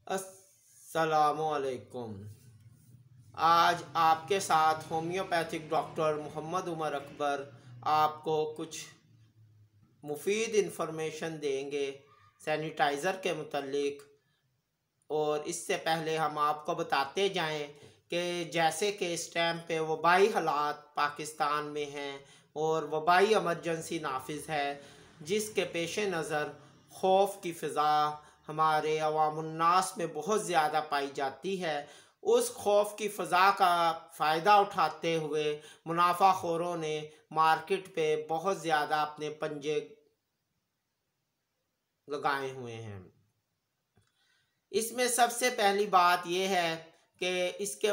अस्सलामुअलैकुम। आज आपके साथ होम्योपैथिक डॉक्टर मोहम्मद उमर अकबर आपको कुछ मुफीद इन्फॉर्मेशन देंगे सैनिटाइज़र के मुतल्लिक। और इससे पहले हम आपको बताते जाएं कि जैसे कि इस टाइम पे वबाई हालात पाकिस्तान में हैं और वबाई एमरजेंसी नाफिज है, जिसके पेश नज़र खौफ की फ़िज़ा हमारे अवामुन्नास में बहुत ज़्यादा पाई जाती है। उस खौफ की फ़िज़ा का फ़ायदा उठाते हुए मुनाफाखोरों ने मार्केट पे बहुत ज़्यादा अपने पंजे लगाए हुए हैं। इसमें सबसे पहली बात यह है कि इसके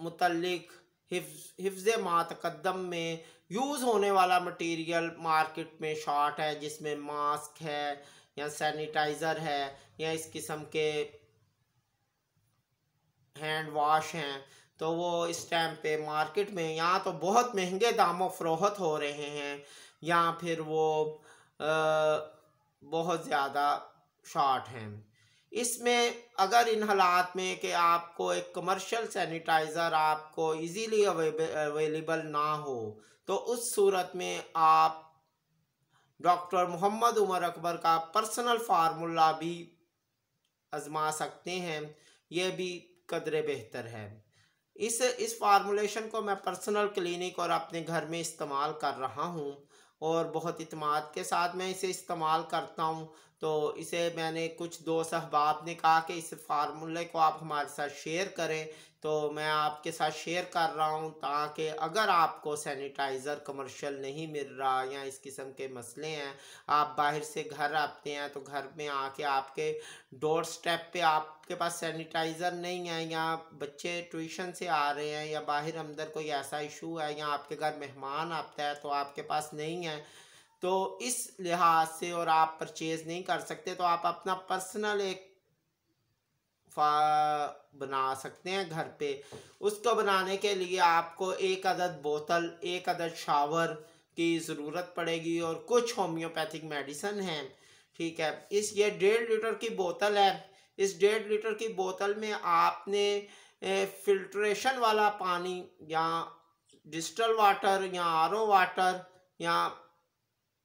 मुतल्लिक हिफ्ज़ मा तक़द्दम में यूज़ होने वाला मटेरियल मार्केट में शॉर्ट है, जिसमें मास्क है या सैनिटाइज़र है या इस किस्म के हैंड वॉश हैं। तो वो इस टाइम पे मार्केट में या तो बहुत महंगे दामों फ़रोख्त हो रहे हैं या फिर वो बहुत ज़्यादा शॉर्ट हैं। इसमें अगर इन हालात में कि आपको एक कमर्शियल सैनिटाइज़र आपको इजीली अवेलेबल ना हो, तो उस सूरत में आप डॉक्टर मोहम्मद उमर अकबर का पर्सनल फार्मूला भी आजमा सकते हैं। यह भी कदरे बेहतर है। इस फार्मूलेशन को मैं पर्सनल क्लिनिक और अपने घर में इस्तेमाल कर रहा हूँ और बहुत इत्मीनान के साथ मैं इसे इस्तेमाल करता हूँ। तो इसे मैंने कुछ दोस्त अहबाब ने कहा कि इस फार्मूले को आप हमारे साथ शेयर करें, तो मैं आपके साथ शेयर कर रहा हूँ ताकि अगर आपको सैनिटाइज़र कमर्शियल नहीं मिल रहा या इस किस्म के मसले हैं, आप बाहर से घर आते हैं तो घर में आके आपके डोर स्टेप पे आपके पास सैनिटाइज़र नहीं है, या बच्चे ट्यूशन से आ रहे हैं या बाहर अंदर कोई ऐसा इशू है या आपके घर मेहमान आता है तो आपके पास नहीं है, तो इस लिहाज से और आप परचेज़ नहीं कर सकते, तो आप अपना पर्सनल एक बना सकते हैं घर पे। उसको बनाने के लिए आपको एक अदद बोतल, एक अदद शावर की ज़रूरत पड़ेगी और कुछ होम्योपैथिक मेडिसन हैं। ठीक है, ये 1.5 लीटर की बोतल है। इस 1.5 लीटर की बोतल में आपने फिल्ट्रेशन वाला पानी या डिस्टल वाटर या आरओ वाटर या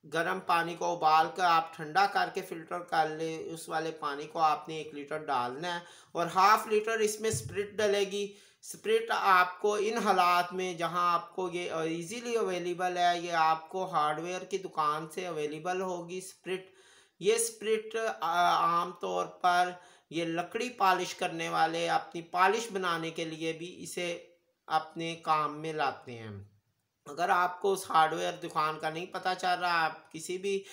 गर्म पानी को उबाल कर आप ठंडा करके फ़िल्टर कर ले, उस वाले पानी को आपने 1 लीटर डालना है और हाफ़ लीटर इसमें स्प्रिट डलेगी। स्प्रिट आपको इन हालात में जहां आपको ये इजीली अवेलेबल है, ये आपको हार्डवेयर की दुकान से अवेलेबल होगी स्प्रिट। ये स्प्रिट आम तौर पर ये लकड़ी पॉलिश करने वाले अपनी पॉलिश बनाने के लिए भी इसे अपने काम में लाते हैं। अगर आपको उस हार्डवेयर दुकान का नहीं पता चल रहा, आप किसी भी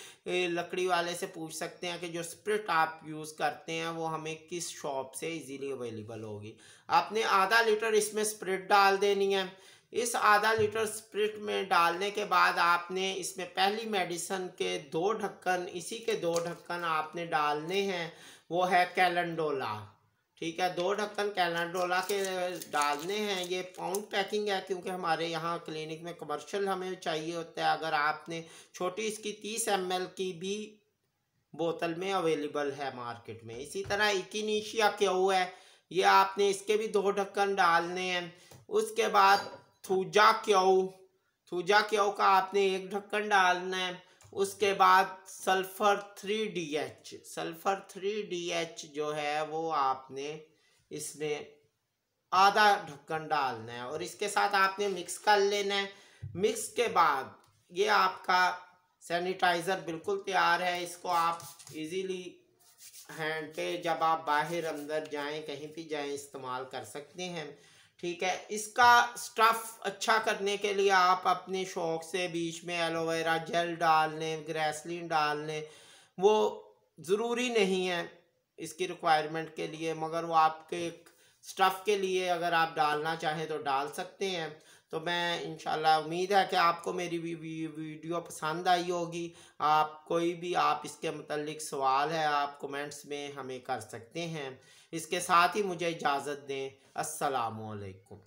लकड़ी वाले से पूछ सकते हैं कि जो स्प्रिट आप यूज़ करते हैं वो हमें किस शॉप से इजीली अवेलेबल होगी। आपने आधा लीटर इसमें स्प्रिट डाल देनी है। इस आधा लीटर स्प्रिट में डालने के बाद आपने इसमें पहली मेडिसन के 2 ढक्कन, इसी के 2 ढक्कन आपने डालने हैं, वो है कैलेंडोला। ठीक है, 2 ढक्कन कैलेंडोला के डालने हैं। ये पाउंड पैकिंग है क्योंकि हमारे यहाँ क्लिनिक में कमर्शियल हमें चाहिए होता है। अगर आपने छोटी इसकी 30 ml की भी बोतल में अवेलेबल है मार्केट में। इसी तरह इकिनीशिया क्यू है, ये आपने इसके भी 2 ढक्कन डालने हैं। उसके बाद थूजा क्यू का आपने 1 ढक्कन डालना है। उसके बाद सल्फ़र 3DH जो है वो आपने इसमें आधा ढक्कन डालना है और इसके साथ आपने मिक्स कर लेना है। मिक्स के बाद ये आपका सैनिटाइज़र बिल्कुल तैयार है। इसको आप इजीली हैंड पे जब आप बाहर अंदर जाएं, कहीं भी जाएं, इस्तेमाल कर सकते हैं। ठीक है, इसका स्टफ़ अच्छा करने के लिए आप अपने शौक़ से बीच में एलोवेरा जेल डाल लें, ग्रेसलीन डाल लें। वो ज़रूरी नहीं है इसकी रिक्वायरमेंट के लिए, मगर वो आपके स्टफ़ के लिए अगर आप डालना चाहें तो डाल सकते हैं। तो मैं इंशाल्लाह उम्मीद है कि आपको मेरी वीडियो पसंद आई होगी। आप इसके मुतल्लिक सवाल है आप कमेंट्स में हमें कर सकते हैं। इसके साथ ही मुझे इजाज़त दें। अस्सलामु अलैकुम।